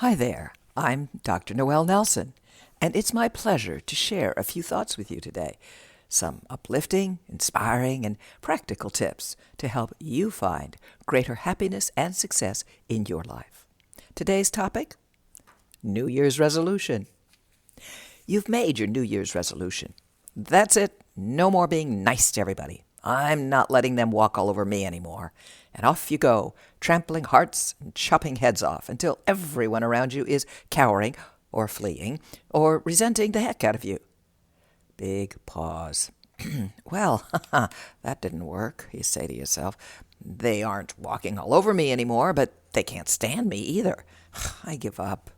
Hi there, I'm Dr. Noel Nelson, and it's my pleasure to share a few thoughts with you today. Some uplifting, inspiring, and practical tips to help you find greater happiness and success in your life. Today's topic: New Year's resolution. You've made your New Year's resolution. That's it. No more being nice to everybody. I'm not letting them walk all over me anymore. And off you go, trampling hearts and chopping heads off until everyone around you is cowering or fleeing or resenting the heck out of you. Big pause. Well, that didn't work, you say to yourself. They aren't walking all over me anymore, but they can't stand me either. I give up.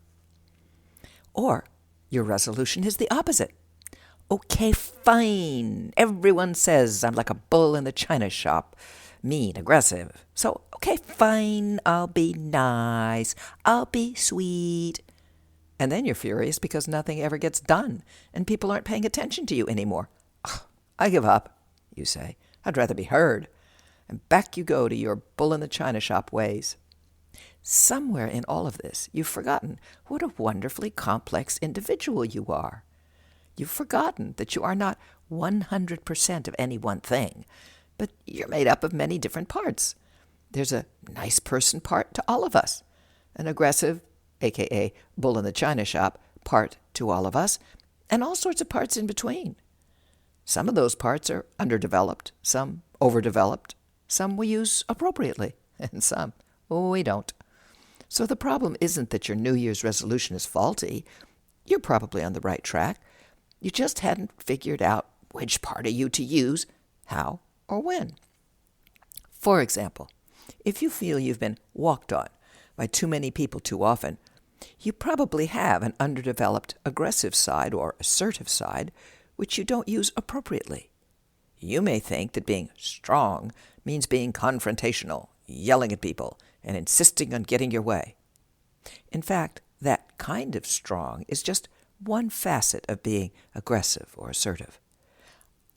Or your resolution is the opposite. Okay, fine. Everyone says I'm like a bull in the china shop. Mean, aggressive. So, okay, fine. I'll be nice. I'll be sweet. And then you're furious because nothing ever gets done and people aren't paying attention to you anymore. I give up, you say. I'd rather be heard. And back you go to your bull in the china shop ways. Somewhere in all of this, you've forgotten what a wonderfully complex individual you are. You've forgotten that you are not 100% of any one thing, but you're made up of many different parts. There's a nice person part to all of us, an aggressive, aka bull in the china shop, part to all of us, and all sorts of parts in between. Some of those parts are underdeveloped, some overdeveloped, some we use appropriately, and some we don't. So the problem isn't that your New Year's resolution is faulty. You're probably on the right track. You just hadn't figured out which part of you to use, how, or when. For example, if you feel you've been walked on by too many people too often, you probably have an underdeveloped aggressive side or assertive side which you don't use appropriately. You may think that being strong means being confrontational, yelling at people, and insisting on getting your way. In fact, that kind of strong is just one facet of being aggressive or assertive.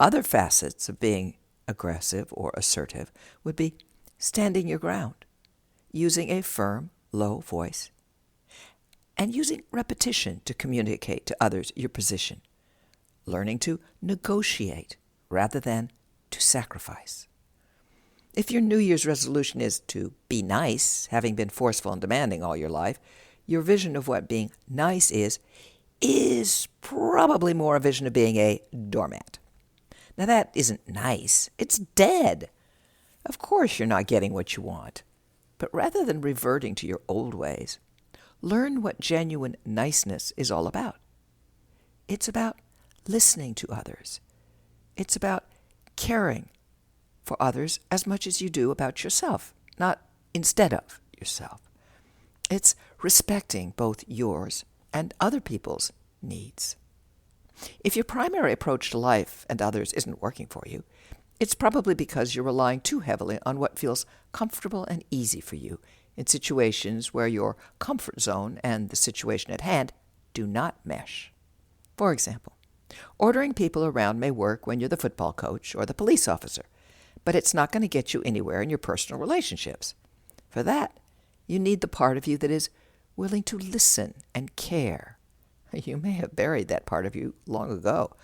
Other facets of being aggressive or assertive would be standing your ground, using a firm, low voice, and using repetition to communicate to others your position, learning to negotiate rather than to sacrifice. If your New Year's resolution is to be nice, having been forceful and demanding all your life, your vision of what being nice is probably more a vision of being a doormat. Now that isn't nice. It's dead. Of course you're not getting what you want. But rather than reverting to your old ways, learn what genuine niceness is all about. It's about listening to others. It's about caring for others as much as you do about yourself, not instead of yourself. It's respecting both yours and other people's needs. If your primary approach to life and others isn't working for you, it's probably because you're relying too heavily on what feels comfortable and easy for you in situations where your comfort zone and the situation at hand do not mesh. For example, ordering people around may work when you're the football coach or the police officer, but it's not going to get you anywhere in your personal relationships. For that, you need the part of you that is willing to listen and care. You may have buried that part of you long ago,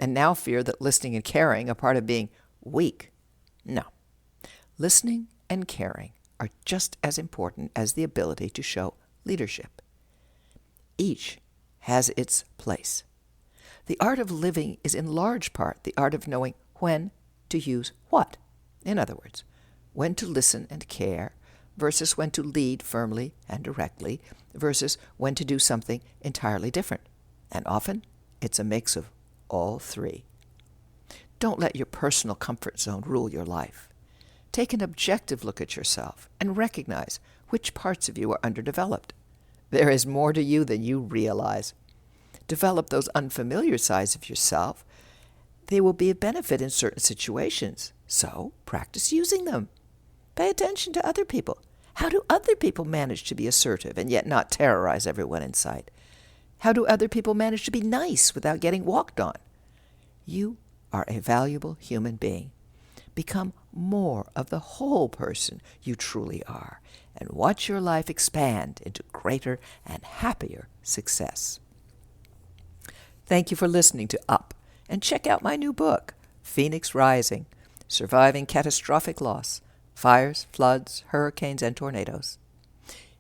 and now fear that listening and caring are part of being weak. No. Listening and caring are just as important as the ability to show leadership. Each has its place. The art of living is in large part the art of knowing when to use what. In other words, when to listen and care versus when to lead firmly and directly versus when to do something entirely different. And often, it's a mix of all three. Don't let your personal comfort zone rule your life. Take an objective look at yourself and recognize which parts of you are underdeveloped. There is more to you than you realize. Develop those unfamiliar sides of yourself. They will be a benefit in certain situations, so practice using them. Pay attention to other people. How do other people manage to be assertive and yet not terrorize everyone in sight? How do other people manage to be nice without getting walked on? You are a valuable human being. Become more of the whole person you truly are and watch your life expand into greater and happier success. Thank you for listening to Up, and check out my new book, Phoenix Rising: Surviving Catastrophic Loss, Fires, Floods, Hurricanes, and Tornadoes.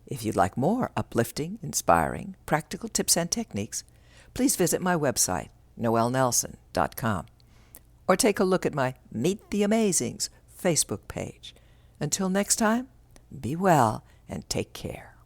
If you'd like more uplifting, inspiring, practical tips and techniques, please visit my website, noelnelson.com, or take a look at my Meet the Amazings Facebook page. Until next time, be well and take care.